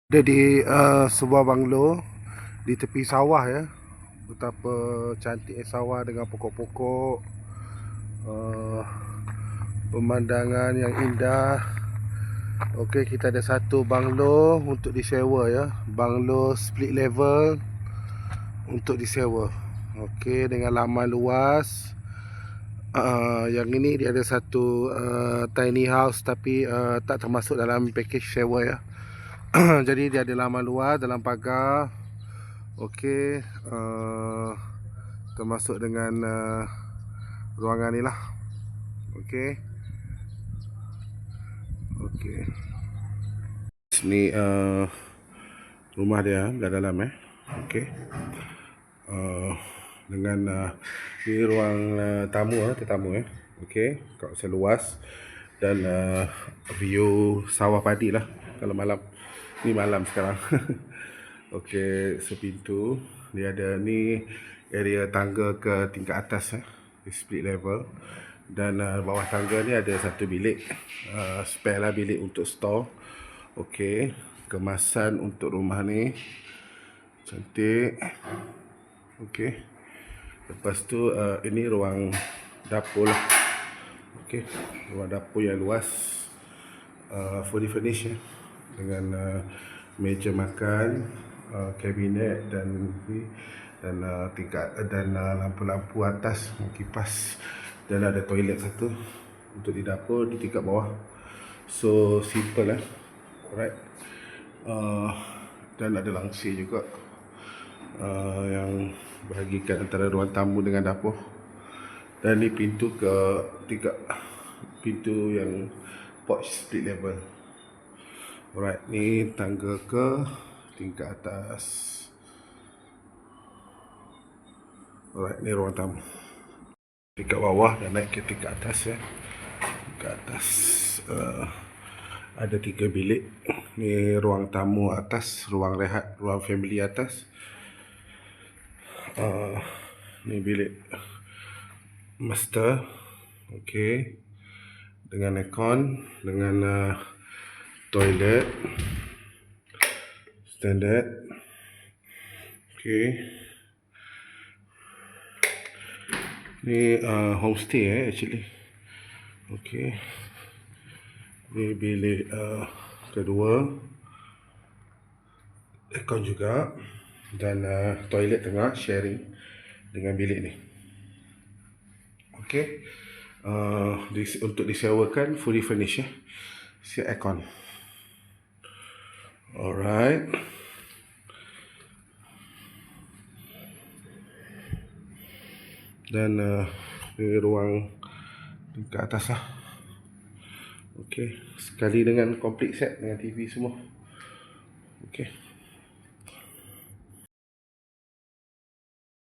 Ada di sebuah banglo di tepi sawah ya. Betapa cantiknya sawah dengan pokok-pokok, pemandangan yang indah. Okey, kita ada satu banglo untuk disewa ya. Banglo split level untuk disewa. Okey, dengan laman luas. Yang ini dia ada satu tiny house tapi tak termasuk dalam package sewa ya. Jadi dia ada laman luas dalam pagar. Okey, termasuk dengan ruangan ni lah. Okey. Okey. Sini rumah dia kat dalam Okey. Dengan ni ruang tamu tetamu Okey, kawasan luas dan view sawah padi lah kalau malam. Ni malam sekarang. Okey, sepintu dia ada ni area tangga ke tingkat atas di split level. Dan bawah tangga ni ada satu bilik, spare lah bilik untuk store. Okey, kemasan untuk rumah ni cantik. Okey, lepas tu ini ruang dapur lah. Okey, ruang dapur yang luas, fully furnished dengan meja makan, kabinet dan tingkat dan lampu-lampu atas, kipas, dan ada toilet satu untuk di dapur di tingkat bawah. So simple alright. Dan ada langsir juga yang bahagikan antara ruang tamu dengan dapur. Dan ni pintu ke pintu yang porch split level. Alright, ni tangga ke tingkat atas. Alright, ni ruang tamu. Tingkat bawah dan naik ke tingkat atas Tingkat atas ada 3 bilik. Ni ruang tamu atas, ruang rehat, ruang family atas. Ni bilik master. Okey, dengan aircon, dengan toilet standard. Okey, ni homestay actually. Okey, ni bilik kedua, aircon juga, dan toilet tengah sharing dengan bilik ni. Okey, untuk disewakan fully furnished siap aircon. Alright. Dan ini ruang tingkat atas lah. Okey, sekali dengan complete set dengan TV semua. Okey.